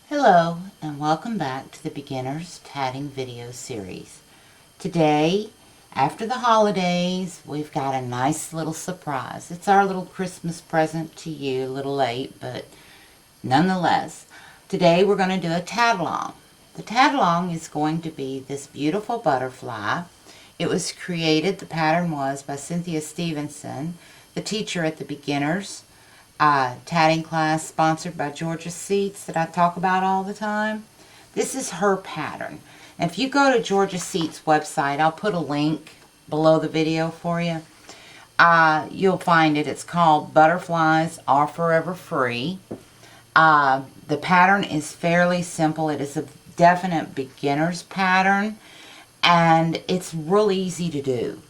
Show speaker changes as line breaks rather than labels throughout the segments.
Hello and welcome back to the Beginner's Tatting video series. Today, after the holidays, we've got a nice little surprise. It's our little Christmas present to you, a little late, but nonetheless. Today we're going to do a Tat Along. The Tat Along is going to be this beautiful butterfly. It was created, the pattern was, by Cynthia Stevenson, the teacher at the Beginners tatting class sponsored by Georgia Seats that I talk about all the time. This is her pattern. And if you go to Georgia Seats' website, I'll put a link below the video for you. You'll find it. It's called Butterflies Are Forever Free. The pattern is fairly simple. It is a definite beginner's pattern, and it's really easy to do.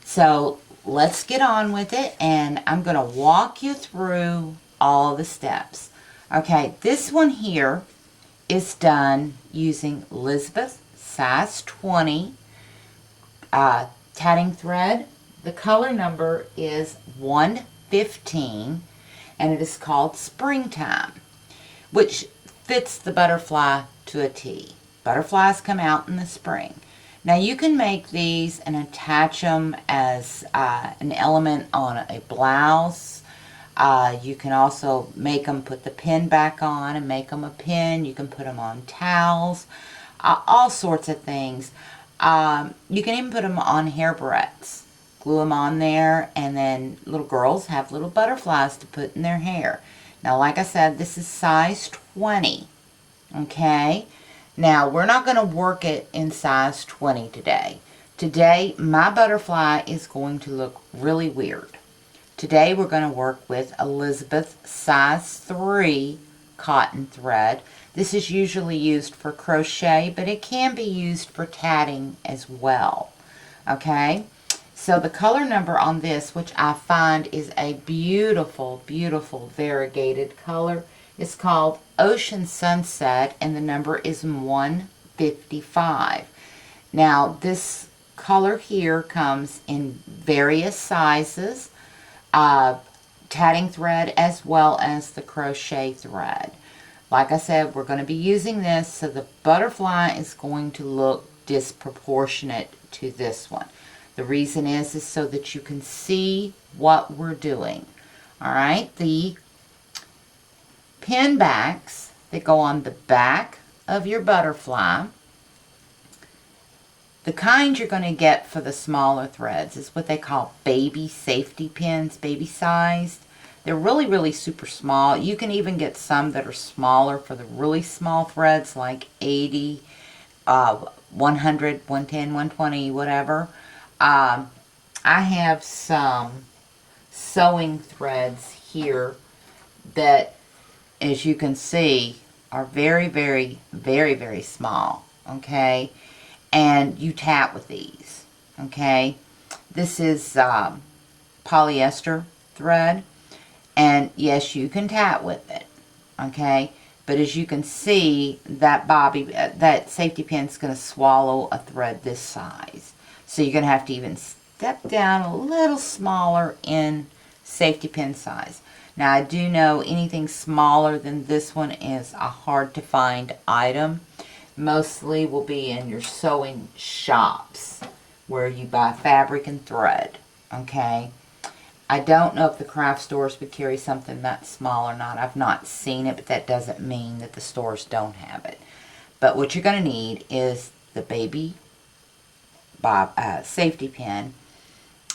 So let's get on with it, and I'm going to walk you through all the steps. Okay, this one here is done using Elizabeth size 20 tatting thread. The color number is 115, and it is called Springtime, which fits the butterfly to a T. Butterflies come out in the spring. Now you can make these and attach them as an element on a blouse. You can also make them put the pin back on and make them a pin. You can put them on towels, all sorts of things. You can even put them on hair barrettes. Glue them on there, and then little girls have little butterflies to put in their hair. Now, like I said, this is size 20, okay? Now, we're not going to work it in size 20 today. Today, my butterfly is going to look really weird. Today, we're going to work with Elizabeth size 3 cotton thread. This is usually used for crochet, but it can be used for tatting as well. Okay? So the color number on this, which I find is a beautiful, beautiful variegated color, is called Ocean Sunset, and the number is 155. Now, this color here comes in various sizes, tatting thread as well as the crochet thread. Like I said, we're going to be using this, so the butterfly is going to look disproportionate to this one. The reason is so that you can see what we're doing. All right, the pin backs that go on the back of your butterfly, the kind you're going to get for the smaller threads is what they call baby safety pins, baby sized. They're really, really super small. You can even get some that are smaller for the really small threads, like 80, 100, 110, 120, whatever. I have some sewing threads here that, as you can see, are very, very, very, very small, okay? And you tat with these, okay? This is polyester thread, and yes, you can tat with it, okay? But as you can see, that that safety pin is going to swallow a thread this size. So you're going to have to even step down a little smaller in safety pin size. Now, I do know anything smaller than this one is a hard to find item. Mostly will be in your sewing shops where you buy fabric and thread, okay? I don't know if the craft stores would carry something that small or not. I've not seen it, but that doesn't mean that the stores don't have it. But what you're going to need is the baby safety pin,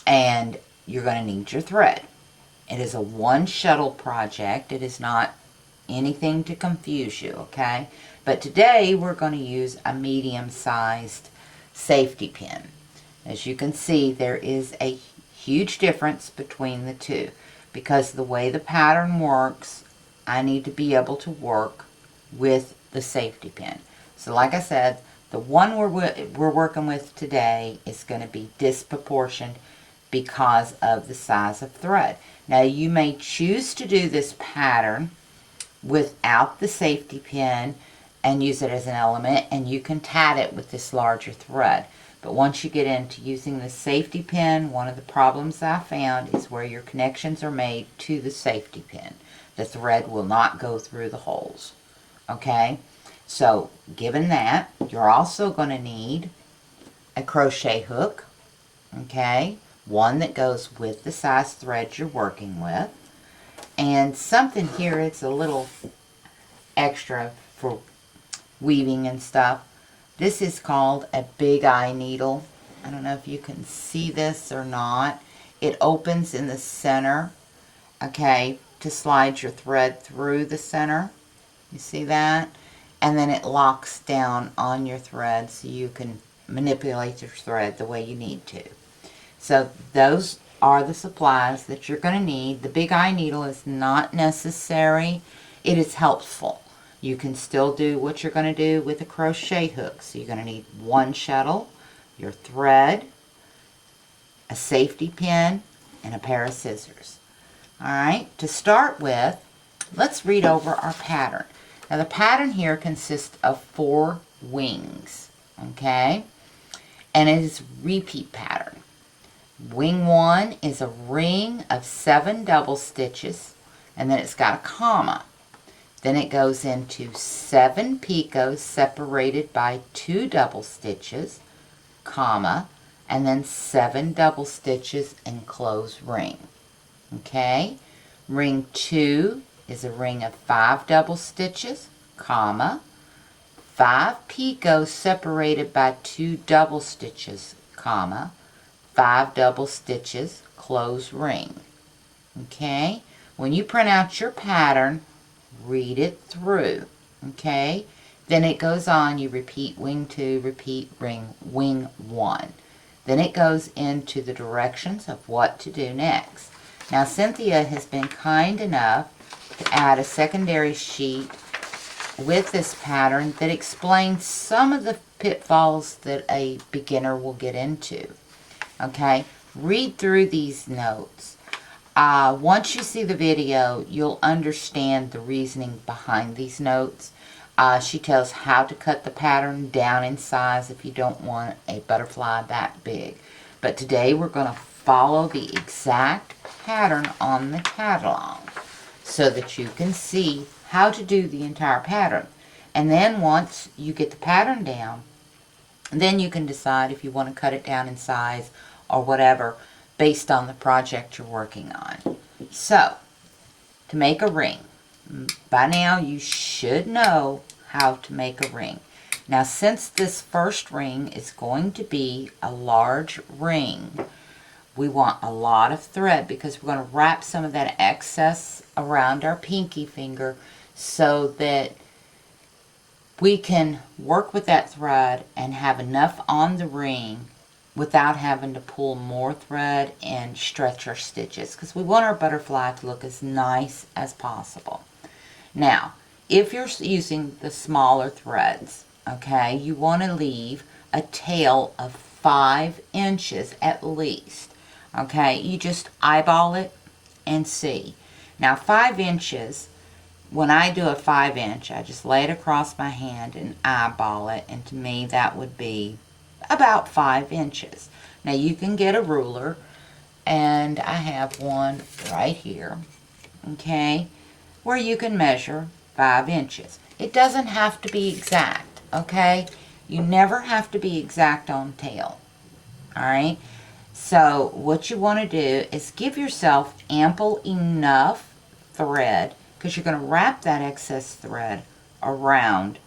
and you're going to need your thread. It is a one shuttle project. It is not anything to confuse you, okay? But today we're going to use a medium-sized safety pin. As you can see, there is a huge difference between the two. Because the way the pattern works, I need to be able to work with the safety pin. So like I said, the one we're working with today is going to be disproportioned because of the size of thread. Now, you may choose to do this pattern without the safety pin and use it as an element, and you can tat it with this larger thread. But once you get into using the safety pin, one of the problems I found is where your connections are made to the safety pin. The thread will not go through the holes. Okay, so given that, you're also going to need a crochet hook. Okay, one that goes with the size thread you're working with. And something here, it's a little extra for weaving and stuff. This is called a big eye needle. I don't know if you can see this or not. It opens in the center, okay, to slide your thread through the center. You see that? And then it locks down on your thread so you can manipulate your thread the way you need to. So those are the supplies that you're going to need. The big eye needle is not necessary. It is helpful. You can still do what you're going to do with a crochet hook. So you're going to need one shuttle, your thread, a safety pin, and a pair of scissors. Alright, to start with, let's read over our pattern. Now the pattern here consists of 4 wings, okay? And it is repeat pattern. Wing 1 is a ring of 7 double stitches, and then it's got a comma. Then it goes into 7 picots separated by 2 double stitches, comma, and then 7 double stitches and close ring. Okay? Ring 2 is a ring of 5 double stitches, comma, 5 picots separated by 2 double stitches, comma, 5 double stitches, close ring. Okay? When you print out your pattern, read it through. Okay? Then it goes on, you repeat wing 2, repeat wing 1. Then it goes into the directions of what to do next. Now Cynthia has been kind enough to add a secondary sheet with this pattern that explains some of the pitfalls that a beginner will get into. Okay, read through these notes. Once you see the video, you'll understand the reasoning behind these notes. She tells how to cut the pattern down in size if you don't want a butterfly that big. But today we're going to follow the exact pattern on the Tat Along so that you can see how to do the entire pattern. And then once you get the pattern down, then you can decide if you want to cut it down in size or whatever based on the project you're working on. So, to make a ring, by now you should know how to make a ring. Now since this first ring is going to be a large ring, we want a lot of thread because we're going to wrap some of that excess around our pinky finger so that we can work with that thread and have enough on the ring without having to pull more thread and stretch our stitches, because we want our butterfly to look as nice as possible. Now, if you're using the smaller threads, okay, you want to leave a tail of 5 inches at least. Okay, you just eyeball it and see. Now 5 inches, when I do a 5 inch, I just lay it across my hand and eyeball it, and to me that would be about 5 inches. Now you can get a ruler, and I have one right here, okay, where you can measure 5 inches. It doesn't have to be exact, okay? You never have to be exact on tail, alright? So what you want to do is give yourself ample enough thread, because you're going to wrap that excess thread around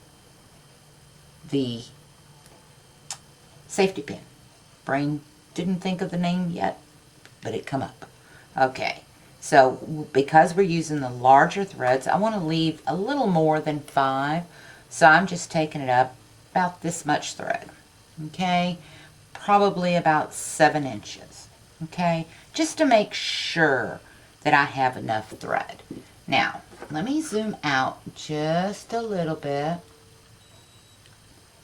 the safety pin. Brain didn't think of the name yet, but it come up. Okay, so because we're using the larger threads, I want to leave a little more than 5, so I'm just taking it up about this much thread. Okay, probably about 7 inches. Okay, just to make sure that I have enough thread. Now, let me zoom out just a little bit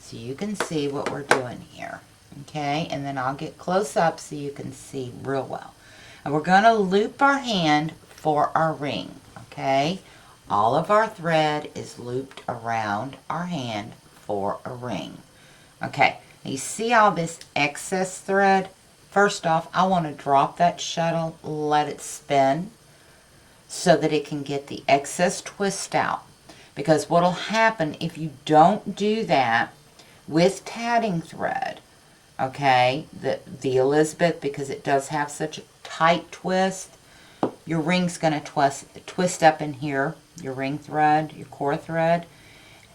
so you can see what we're doing here. Okay, and then I'll get close up so you can see real well. And we're going to loop our hand for our ring. Okay, all of our thread is looped around our hand for a ring. Okay, now you see all this excess thread? First off, I want to drop that shuttle, let it spin so that it can get the excess twist out. Because what'll happen if you don't do that with tatting thread, okay, the Elizabeth, because it does have such a tight twist, your ring's going to twist up in here, your ring thread, your core thread,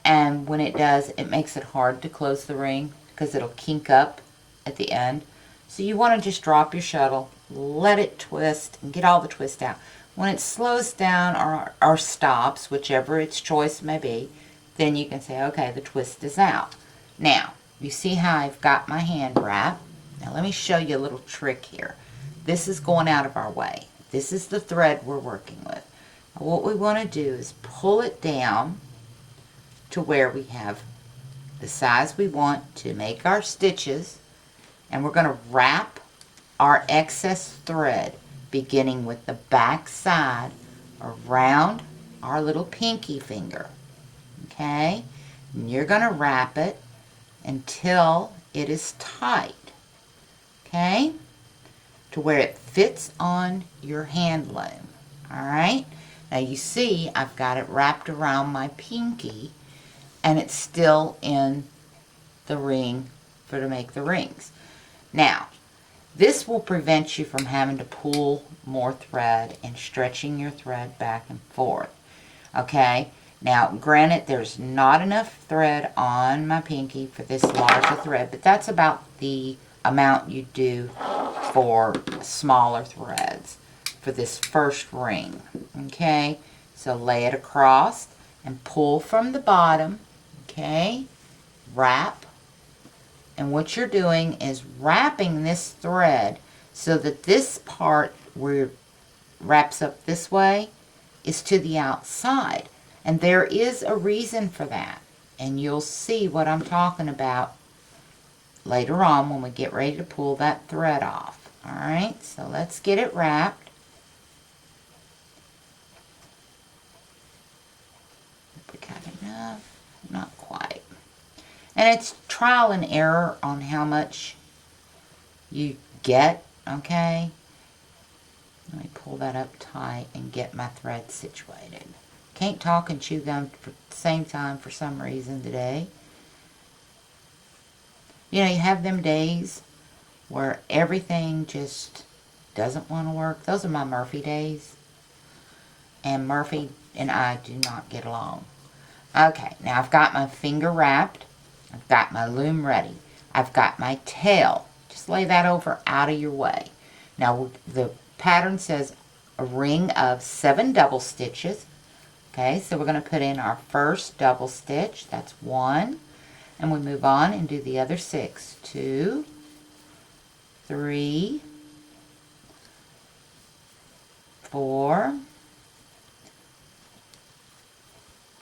and when it does, it makes it hard to close the ring because it'll kink up at the end. So you want to just drop your shuttle, let it twist, and get all the twist out. When it slows down or stops, whichever its choice may be, then you can say, okay, the twist is out. Now, you see how I've got my hand wrapped? Now let me show you a little trick here. This is going out of our way. This is the thread we're working with. Now, what we want to do is pull it down to where we have the size we want to make our stitches, and we're going to wrap our excess thread beginning with the back side around our little pinky finger. Okay? And you're going to wrap it until it is tight. Okay? To where it fits on your hand loom. Alright? Now you see I've got it wrapped around my pinky and it's still in the ring to make the rings. Now, this will prevent you from having to pull more thread and stretching your thread back and forth. Okay? Now, granted, there's not enough thread on my pinky for this large a thread, but that's about the amount you do for smaller threads for this first ring. Okay? So lay it across and pull from the bottom. Okay? Wrap. And what you're doing is wrapping this thread so that this part where it wraps up this way is to the outside. And there is a reason for that. And you'll see what I'm talking about later on when we get ready to pull that thread off. Alright, so let's get it wrapped. We got enough? Not quite. And it's trial and error on how much you get, okay? Let me pull that up tight and get my thread situated. Can't talk and chew gum at the same time for some reason today. You know, you have them days where everything just doesn't want to work. Those are my Murphy days. And Murphy and I do not get along. Okay, now I've got my finger wrapped. I've got my loom ready. I've got my tail. Just lay that over out of your way. Now the pattern says a ring of 7 double stitches. Okay, so we're going to put in our first double stitch. That's 1. And we move on and do the other 6. 2, 3, 4,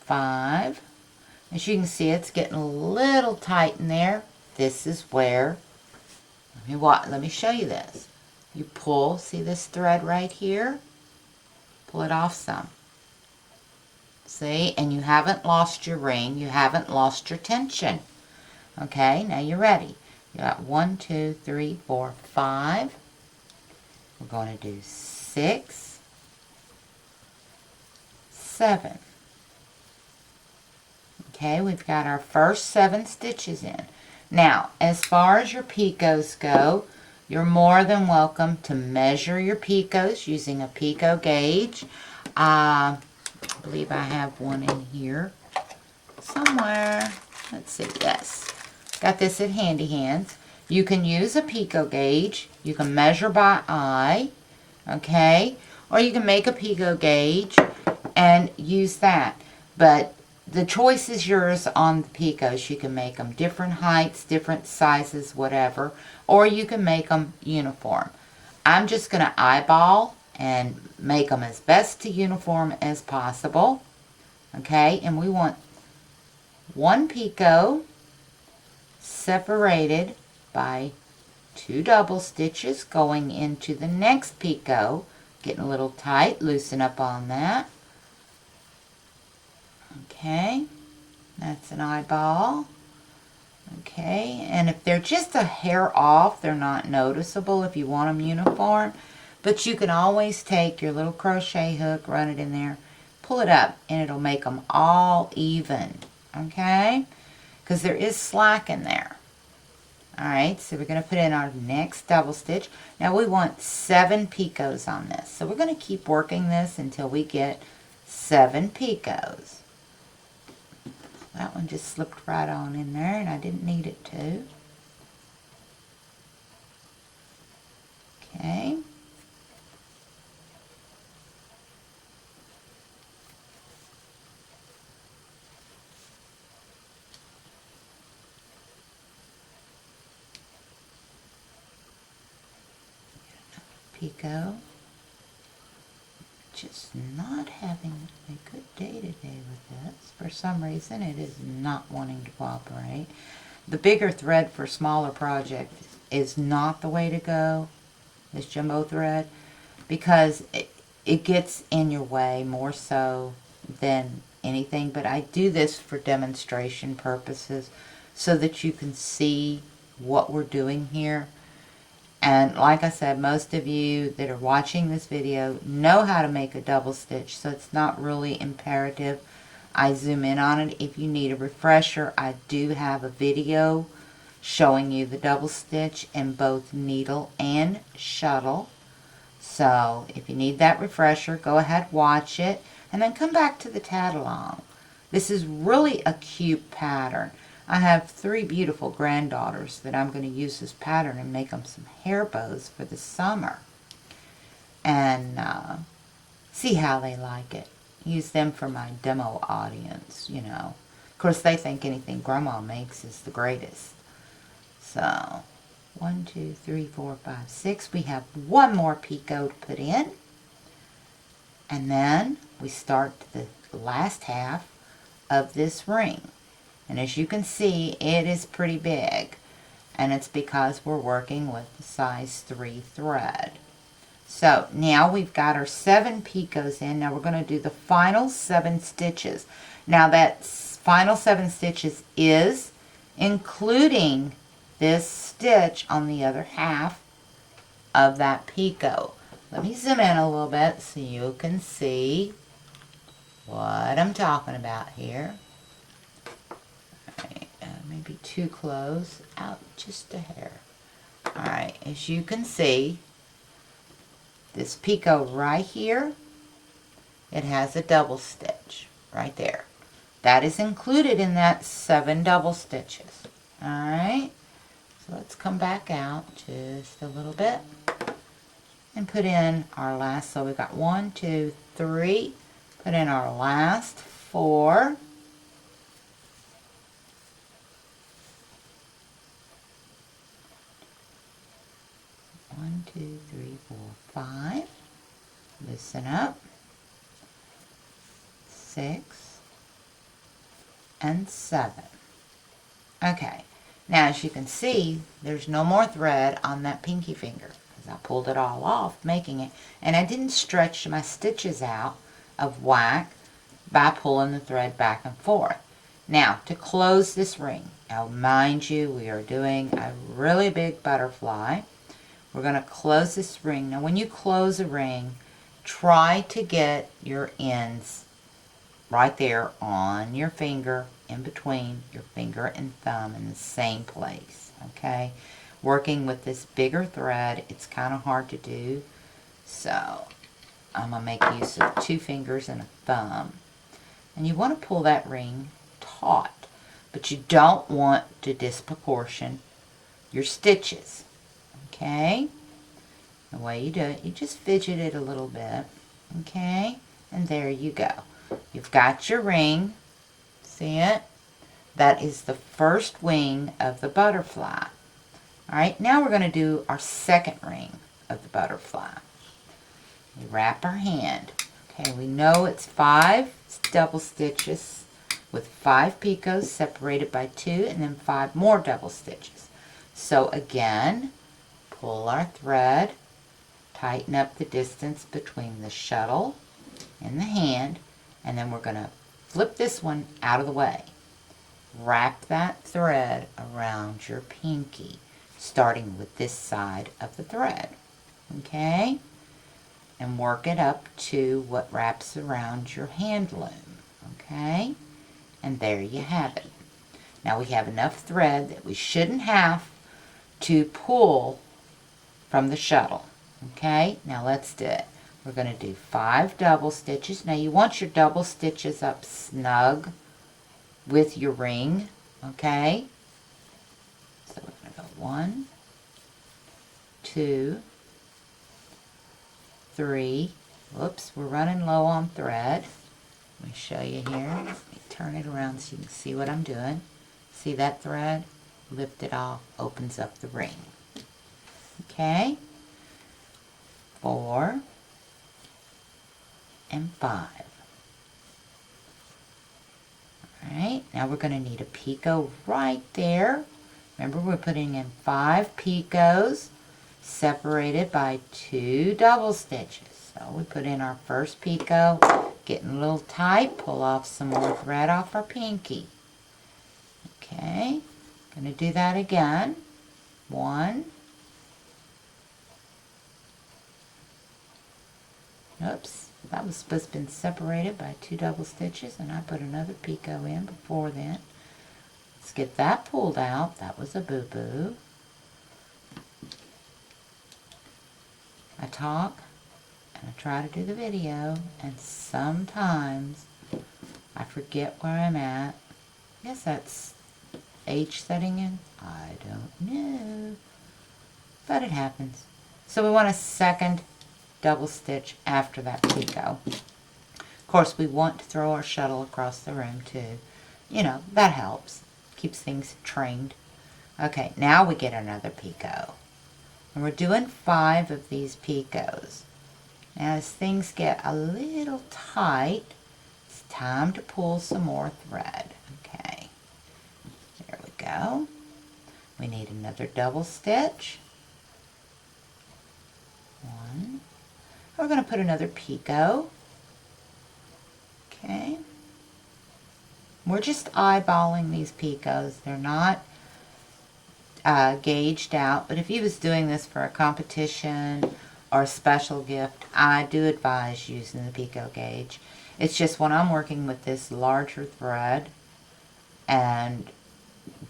5. As you can see, it's getting a little tight in there. This is where, let me show you this. You pull, see this thread right here? Pull it off some. See, and you haven't lost your ring, you haven't lost your tension. Okay, now you're ready. You got 1, 2, 3, 4, 5. We're going to do 6, 7. Okay, we've got our first 7 stitches in. Now, as far as your picots go, you're more than welcome to measure your picots using a picot gauge. I believe I have one in here somewhere. Let's see, yes. Got this at Handy Hands. You can use a picot gauge. You can measure by eye, okay? Or you can make a picot gauge and use that. But the choice is yours on the picots. You can make them different heights, different sizes, whatever. Or you can make them uniform. I'm just going to eyeball and make them as best to uniform as possible. Okay, and we want 1 picot separated by 2 double stitches going into the next picot. Getting a little tight, loosen up on that. Okay, that's an eyeball. Okay, and if they're just a hair off, they're not noticeable if you want them uniform. But you can always take your little crochet hook, run it in there, pull it up and it'll make them all even, okay? Because there is slack in there. Alright, so we're going to put in our next double stitch. Now we want 7 picots on this. So we're going to keep working this until we get 7 picots. That one just slipped right on in there and I didn't need it to. Okay. Picot. Just not having a good day today with this. For some reason it is not wanting to cooperate. The bigger thread for smaller projects is not the way to go, this jumbo thread, because it gets in your way more so than anything. But I do this for demonstration purposes so that you can see what we're doing here. And like I said, most of you that are watching this video know how to make a double stitch, so it's not really imperative I zoom in on it. If you need a refresher, I do have a video showing you the double stitch in both needle and shuttle. So if you need that refresher, go ahead, watch it, and then come back to the Tat Along. This is really a cute pattern. I have 3 beautiful granddaughters that I'm going to use this pattern and make them some hair bows for the summer. And see how they like it. Use them for my demo audience, you know. Of course, they think anything Grandma makes is the greatest. So, 1, 2, 3, 4, 5, 6. We have 1 more picot to put in. And then we start the last half of this ring. And as you can see, it is pretty big. And it's because we're working with the size 3 thread. So now we've got our 7 picots in. Now we're going to do the final 7 stitches. Now that final 7 stitches is including this stitch on the other half of that picot. Let me zoom in a little bit so you can see what I'm talking about here. Maybe too close, out just a hair. Alright, as you can see, this picot right here, it has a double stitch right there. That is included in that 7 double stitches. Alright, so let's come back out just a little bit and put in our last, so we've got 1, 2, 3, put in our last 4. 1, 2, 3, 4, 5. Loosen up. 6 and 7. Okay. Now, as you can see, there's no more thread on that pinky finger because I pulled it all off making it, and I didn't stretch my stitches out of whack by pulling the thread back and forth. Now, to close this ring, now mind you, we are doing a really big butterfly. We're going to close this ring. Now when you close a ring, try to get your ends right there on your finger, in between your finger and thumb in the same place, okay? Working with this bigger thread, it's kind of hard to do, so I'm going to make use of 2 fingers and a thumb. And you want to pull that ring taut, but you don't want to disproportion your stitches. Okay, the way you do it, you just fidget it a little bit, okay, and there you go. You've got your ring, see it? That is the first wing of the butterfly. Alright, now we're going to do our second ring of the butterfly. We wrap our hand. Okay, we know it's 5 double stitches with 5 picots separated by 2 and then 5 more double stitches. So again, pull our thread, tighten up the distance between the shuttle and the hand, and then we're going to flip this one out of the way. Wrap that thread around your pinky, starting with this side of the thread. Okay? and work it up to what wraps around your hand loom. Okay? And there you have it. Now we have enough thread that we shouldn't have to pull from the shuttle. Okay? Now let's do it. We're going to do 5 double stitches. Now you want your double stitches up snug with your ring. Okay? So we're going to go 1, 2, 3. Whoops, we're running low on thread. Let me show you here. Let me turn it around so you can see what I'm doing. See that thread? Lift it off, opens up the ring. Okay? 4 and 5. Alright, now we're going to need a picot right there. Remember, we're putting in 5 picots separated by 2 double stitches. So we put in our first picot, getting a little tight, pull off some more thread off our pinky. Okay, going to do that again. 1. Oops, that was supposed to have been separated by 2 double stitches, and I put another picot in before then. Let's get that pulled out. That was a boo-boo. I talk and I try to do the video, and sometimes I forget where I'm at. I guess that's H setting in. I don't know. But it happens. So we want a second double stitch after that picot. Of course, we want to throw our shuttle across the room too. You know, that helps. Keeps things trained. Okay, now we get another picot. And we're doing 5 of these picots. Now as things get a little tight, it's time to pull some more thread. Okay, there we go. We need another double stitch. 1. We're going to put another picot. Okay. We're just eyeballing these picots. They're not gauged out, but if you was doing this for a competition or a special gift, I do advise using the picot gauge. It's just when I'm working with this larger thread and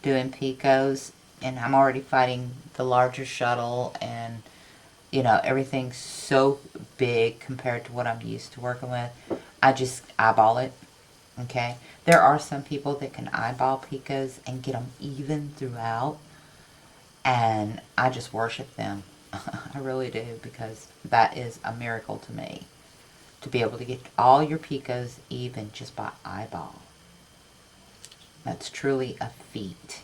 doing picots, and I'm already fighting the larger shuttle, and you know, everything's so big compared to what I'm used to working with, I just eyeball it. Okay, there are some people that can eyeball picots and get them even throughout, and I just worship them. I really do, because that is a miracle to me, to be able to get all your picots even just by eyeball. That's truly a feat.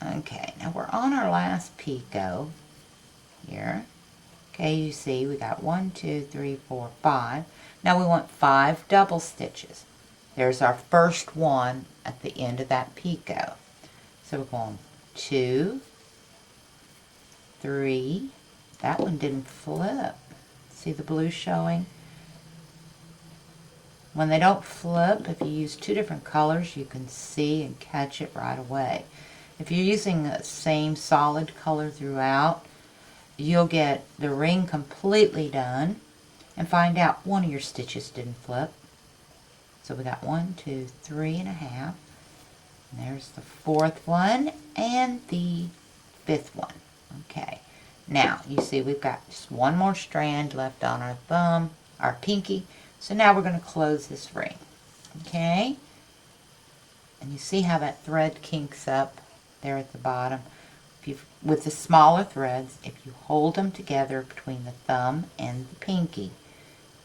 Okay, now we're on our last picot here. Okay, you see we got 1, 2, 3, 4, 5. Now we want 5 double stitches. There's our first one at the end of that picot. So we're going 2, 3. That one didn't flip. See the blue showing? When they don't flip, if you use 2 different colors, you can see and catch it right away. If you're using the same solid color throughout, you'll get the ring completely done and find out one of your stitches didn't flip. So we got 1, 2, 3 and a half. And there's the 4th one and the 5th one. Okay. Now, you see we've got just one more strand left on our thumb, our pinky. So now we're going to close this ring. Okay? And you see how that thread kinks up there at the bottom? With the smaller threads, if you hold them together between the thumb and the pinky,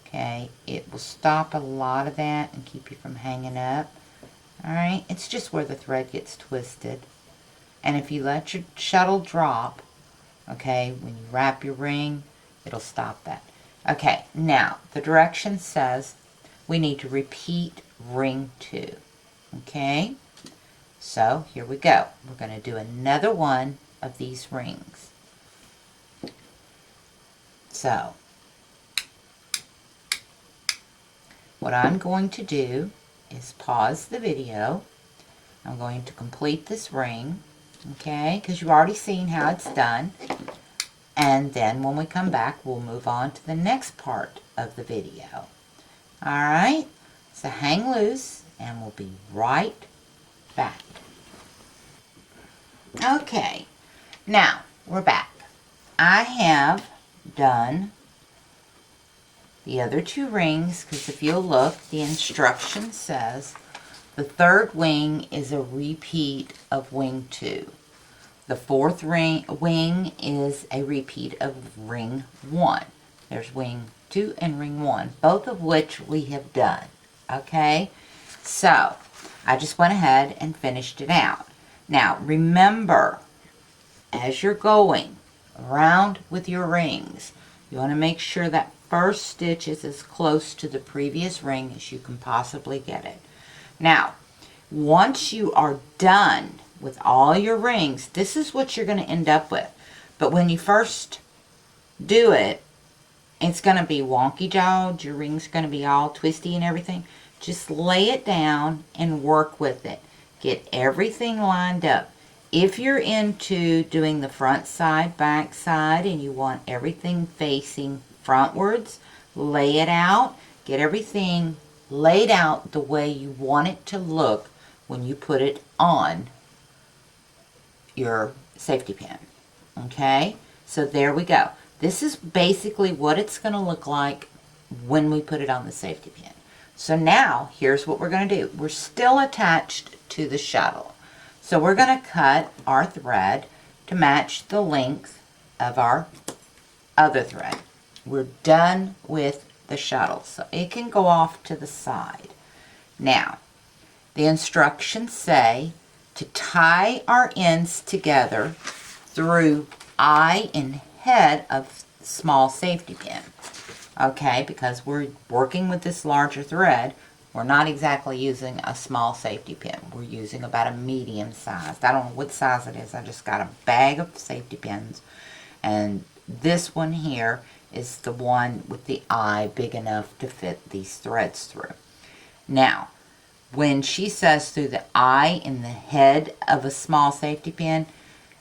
okay, it will stop a lot of that and keep you from hanging up. Alright, it's just where the thread gets twisted. And if you let your shuttle drop, okay, when you wrap your ring, it'll stop that. Okay, now the direction says we need to repeat ring 2. Okay, so here we go. We're going to do another one of these rings. So what I'm going to do is pause the video. I'm going to complete this ring, okay, because you've already seen how it's done. And then when we come back, we'll move on to the next part of the video. Alright, so hang loose and we'll be right back. Okay, now we're back. I have done the other 2 rings, because if you'll look, the instruction says the 3rd wing is a repeat of wing 2. The 4th wing is a repeat of ring 1. There's wing 2 and ring 1, both of which we have done. Okay, so I just went ahead and finished it out. Now remember, as you're going around with your rings, you want to make sure that first stitch is as close to the previous ring as you can possibly get it. Now, once you are done with all your rings, this is what you're going to end up with. But when you first do it, it's going to be wonky-jawed. Your ring's going to be all twisty and everything. Just lay it down and work with it. Get everything lined up. If you're into doing the front side, back side, and you want everything facing frontwards, lay it out. Get everything laid out the way you want it to look when you put it on your safety pin. Okay, so there we go. This is basically what it's going to look like when we put it on the safety pin. So now here's what we're going to do. We're still attached to the shuttle, so we're going to cut our thread to match the length of our other thread. We're done with the shuttle, so it can go off to the side. Now the instructions say to tie our ends together through eye and head of small safety pin. Okay, because we're working with this larger thread, we're not exactly using a small safety pin. We're using about a medium size. I don't know what size it is. I just got a bag of safety pins, and this one here is the one with the eye big enough to fit these threads through. Now, when she says through the eye and the head of a small safety pin,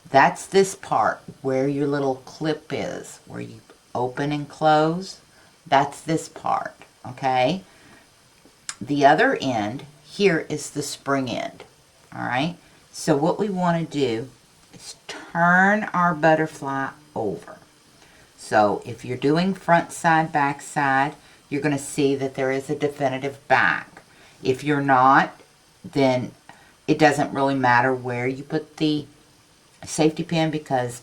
that's this part where your little clip is, where you open and close. That's this part, okay? The other end here is the spring end, all right? So what we want to do is turn our butterfly over. So if you're doing front side, back side, you're going to see that there is a definitive back. If you're not, then it doesn't really matter where you put the safety pin, because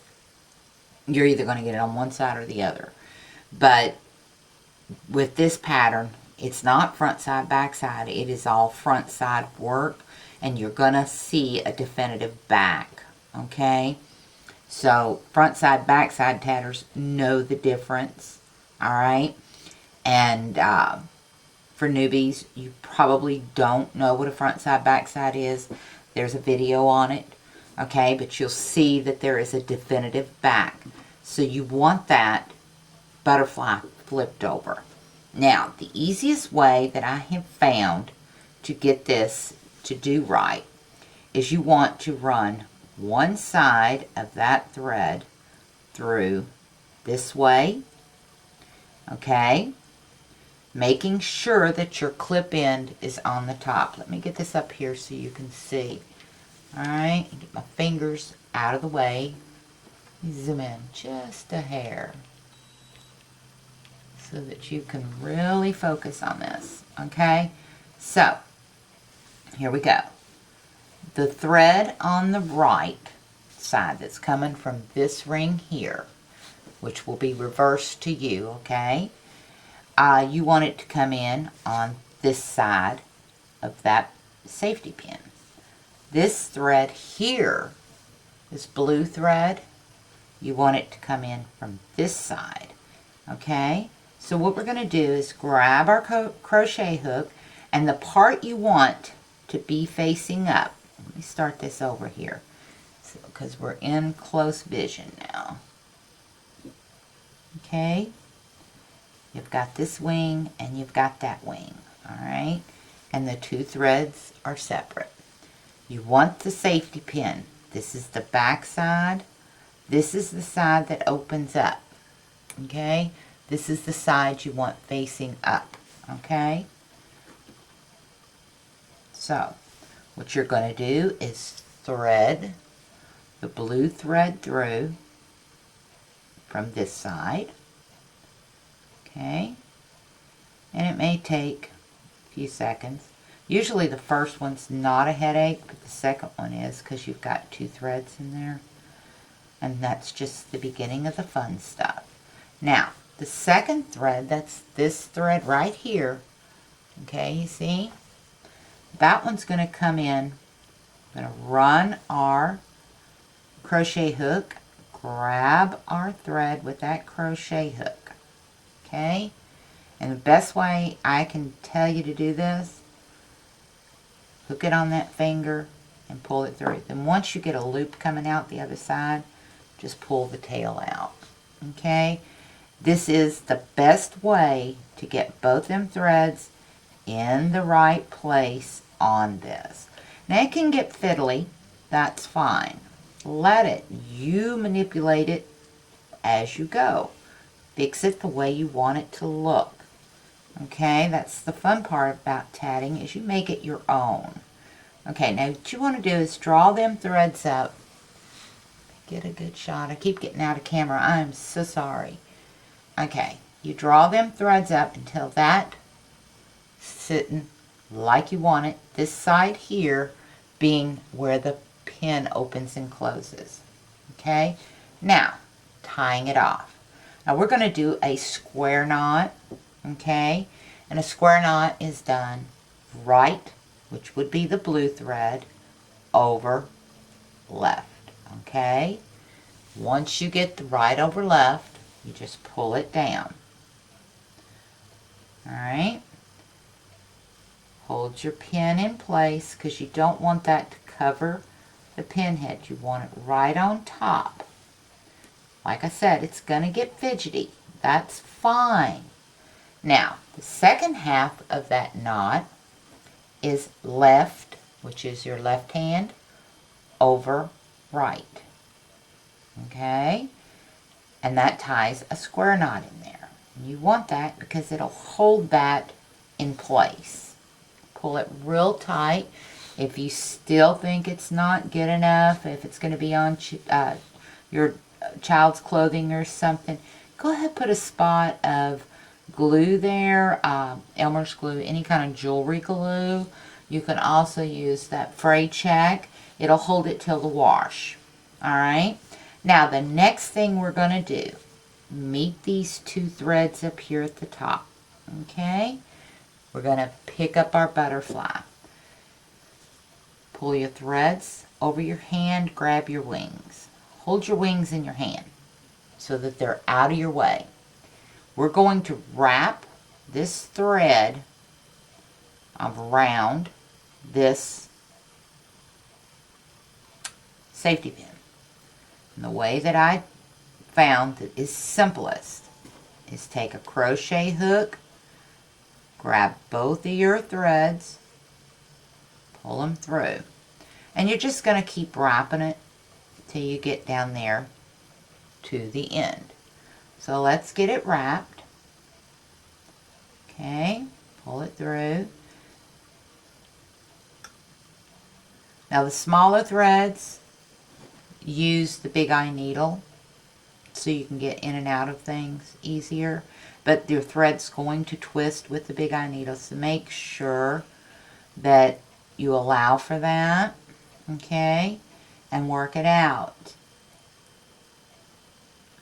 you're either going to get it on one side or the other. But with this pattern, it's not front side, back side. It is all front side work, and you're going to see a definitive back, okay? So front side, back side tatters know the difference, all right? And for newbies, you probably don't know what a front side, back side is. There's a video on it, okay? But you'll see that there is a definitive back. So you want that butterfly flipped over. Now, the easiest way that I have found to get this to do right is you want to run one side of that thread through this way, okay? Making sure that your clip end is on the top. Let me get this up here so you can see. Alright, get my fingers out of the way. Zoom in just a hair so that you can really focus on this, okay? So, here we go. The thread on the right side that's coming from this ring here, which will be reversed to you, okay? You want it to come in on this side of that safety pin. This thread here, this blue thread, you want it to come in from this side, okay? So what we're going to do is grab our crochet hook, and the part you want to be facing up. Let me start this over here, because we're in close vision now. Okay? You've got this wing and you've got that wing, alright? And the two threads are separate. You want the safety pin. This is the back side. This is the side that opens up, okay? This is the side you want facing up, okay? So, what you're going to do is thread the blue thread through from this side, okay? And it may take a few seconds. Usually the first one's not a headache, but the second one is because you've got 2 threads in there. And that's just the beginning of the fun stuff. Now, the second thread, that's this thread right here. Okay, you see? That one's going to come in. I'm going to run our crochet hook, grab our thread with that crochet hook. Okay? And the best way I can tell you to do this, hook it on that finger and pull it through. Then once you get a loop coming out the other side, just pull the tail out. Okay? This is the best way to get both them threads in the right place on this. Now it can get fiddly. That's fine. Let it. You manipulate it as you go. Fix it the way you want it to look. Okay? That's the fun part about tatting, is you make it your own. Okay, now what you want to do is draw them threads up. Get a good shot. I keep getting out of camera. I'm so sorry. Okay, you draw them threads up until that sitting like you want it. This side here being where the pin opens and closes. Okay, now tying it off. Now we're going to do a square knot. Okay, and a square knot is done right, which would be the blue thread, over left. Okay, once you get the right over left, you just pull it down. Alright, hold your pin in place because you don't want that to cover the pin head. You want it right on top. Like I said, it's going to get fidgety. That's fine. Now, the second half of that knot is left, which is your left hand, over right. Okay? And that ties a square knot in there. And you want that because it'll hold that in place. Pull it real tight. If you still think it's not good enough, if it's going to be on your child's clothing or something, go ahead and put a spot of glue there, Elmer's glue, any kind of jewelry glue. You can also use that fray check. It'll hold it till the wash. Alright? Now the next thing we're going to do, meet these 2 threads up here at the top. Okay? We're going to pick up our butterfly. Pull your threads over your hand, grab your wings. Hold your wings in your hand so that they're out of your way. We're going to wrap this thread around this safety pin. And the way that I found that is simplest is take a crochet hook, grab both of your threads, pull them through. And you're just going to keep wrapping it till you get down there to the end. So let's get it wrapped. Okay, pull it through. Now the smaller threads, use the big eye needle so you can get in and out of things easier. But your thread's going to twist with the big eye needle, so make sure that you allow for that. Okay, and work it out.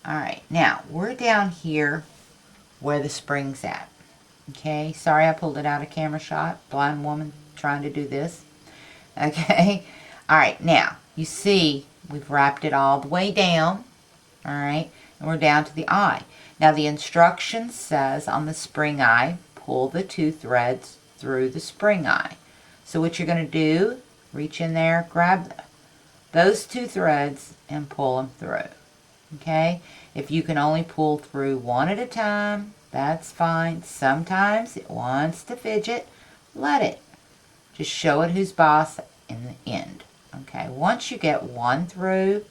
Alright, now we're down here where the spring's at. Okay, sorry I pulled it out of camera shot. Blind woman trying to do this. Okay, alright, now you see we've wrapped it all the way down. Alright, and we're down to the eye. Now the instruction says on the spring eye, pull the 2 threads through the spring eye. So what you're going to do, reach in there, grab those 2 threads and pull them through. Okay, if you can only pull through one at a time, that's fine. Sometimes it wants to fidget, let it. Just show it who's boss in the end. Okay, once you get one through,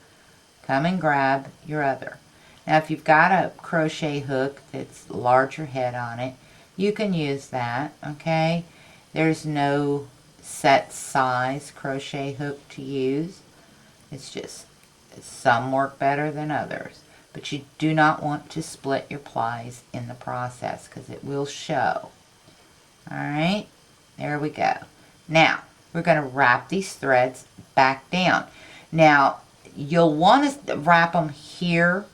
come and grab your other. Now if you've got a crochet hook that's larger head on it, you can use that, okay? There's no set size crochet hook to use. It's just some work better than others. But you do not want to split your plies in the process because it will show. Alright, there we go. Now, we're going to wrap these threads back down. Now, you'll want to wrap them here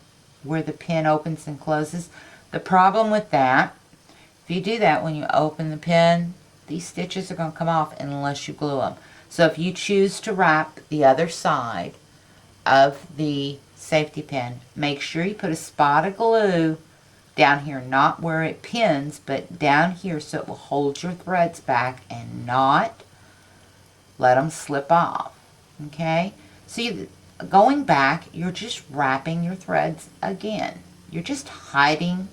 where the pin opens and closes. The problem with that, if you do that when you open the pin, these stitches are going to come off unless you glue them. So if you choose to wrap the other side of the safety pin, make sure you put a spot of glue down here, not where it pins, but down here so it will hold your threads back and not let them slip off. Okay? So going back, you're just wrapping your threads again. You're just hiding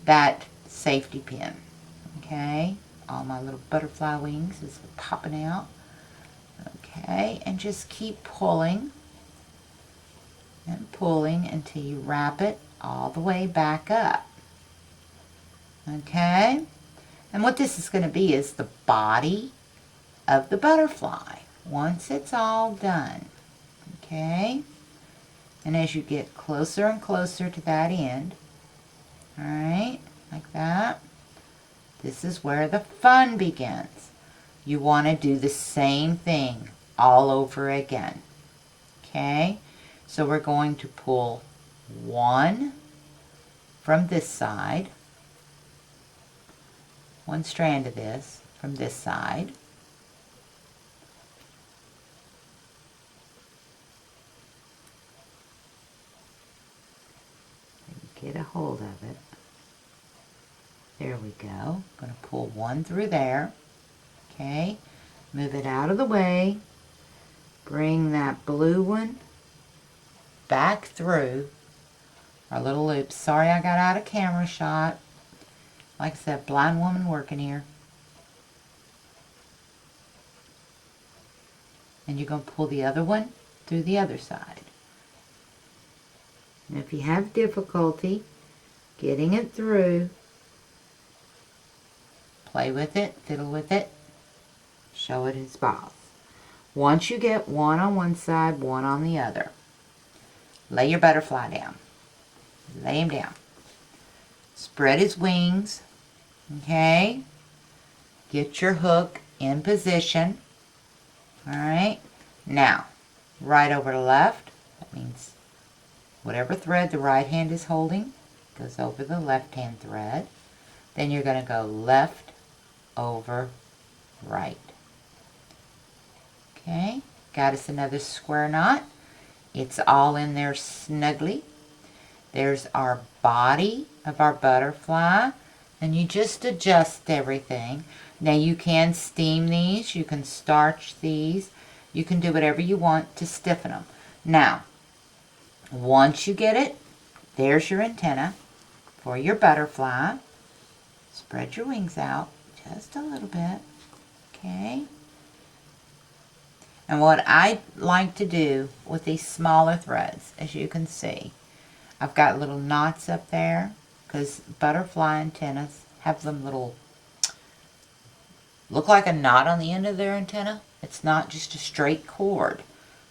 that safety pin. Okay? All my little butterfly wings is popping out. Okay, and just keep pulling and pulling until you wrap it all the way back up. Okay? And what this is going to be is the body of the butterfly once it's all done. Okay? And as you get closer and closer to that end, alright, like that, this is where the fun begins. You want to do the same thing all over again. Okay? So we're going to pull one from this side, one strand of this from this side, get a hold of it. There we go. I'm going to pull one through there. Okay, move it out of the way. Bring that blue one back through our little loop. Sorry I got out of camera shot. Like I said, blind woman working here. And you're going to pull the other one through the other side. And if you have difficulty getting it through, play with it, fiddle with it, show it in spots. Once you get one on one side, one on the other, lay your butterfly down. Lay him down. Spread his wings. Okay? Get your hook in position. Alright? Now, right over to left. That means whatever thread the right hand is holding goes over the left hand thread. Then you're going to go left over right. Okay? Got us another square knot. It's all in there snugly. There's our body of our butterfly. And you just adjust everything. Now you can steam these. You can starch these. You can do whatever you want to stiffen them. Now, once you get it, there's your antenna for your butterfly. Spread your wings out just a little bit. Okay? And what I like to do with these smaller threads, as you can see, I've got little knots up there because butterfly antennas have them little, look like a knot on the end of their antenna. It's not just a straight cord.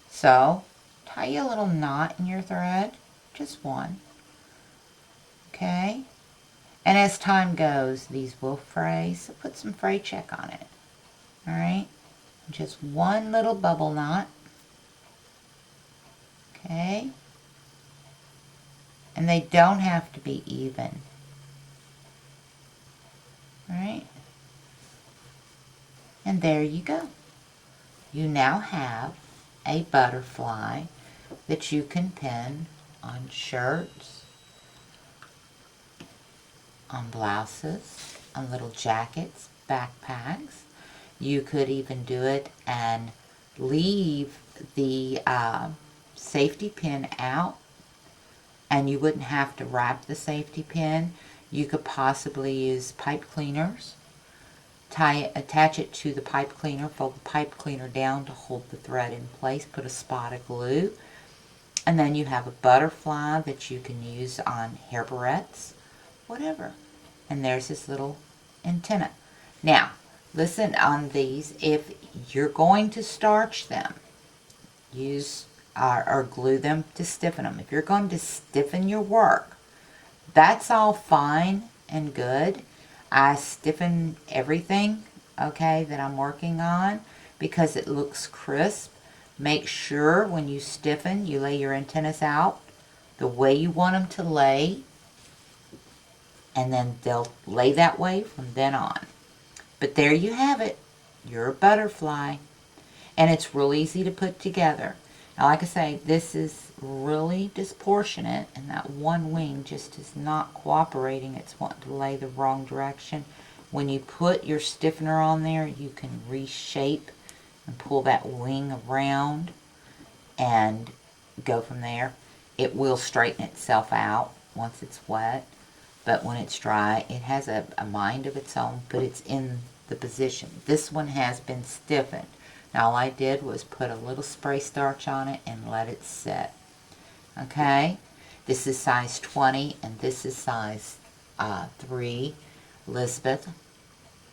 So, tie you a little knot in your thread, just one. Okay? And as time goes, these will fray, so put some fray check on it. Alright? Just one little bubble knot. Okay? And they don't have to be even. Alright? And there you go. You now have a butterfly that you can pin on shirts, on blouses, on little jackets, backpacks. You could even do it and leave the safety pin out, and you wouldn't have to wrap the safety pin. You could possibly use pipe cleaners, attach it to the pipe cleaner, fold the pipe cleaner down to hold the thread in place, put a spot of glue, And then you have a butterfly that you can use on hair barrettes, whatever. And there's this little antenna. Now, listen on these. If you're going to starch them, use or glue them to stiffen them. If you're going to stiffen your work, that's all fine and good. I stiffen everything, okay, that I'm working on because it looks crisp. Make sure when you stiffen, you lay your antennas out the way you want them to lay, and then they'll lay that way from then on. But there you have it. You're a butterfly. And it's real easy to put together. Now, like I say, this is really disproportionate, and that one wing just is not cooperating. It's wanting to lay the wrong direction. When you put your stiffener on there, you can reshape and pull that wing around and go from there. It will straighten itself out once it's wet, but when it's dry, it has a mind of its own, but it's in the position. This one has been stiffened. Now all I did was put a little spray starch on it and let it set. Okay? This is size 20 and this is size 3 Elizabeth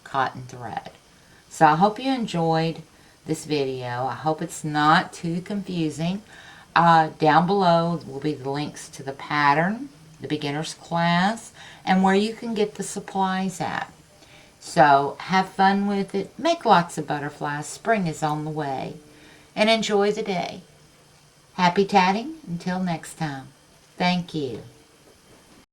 cotton thread. So I hope you enjoyed this video. I hope it's not too confusing. Down below will be the links to the pattern, the beginner's class, and where you can get the supplies at. So have fun with it. Make lots of butterflies. Spring is on the way. And enjoy the day. Happy tatting until next time. Thank you.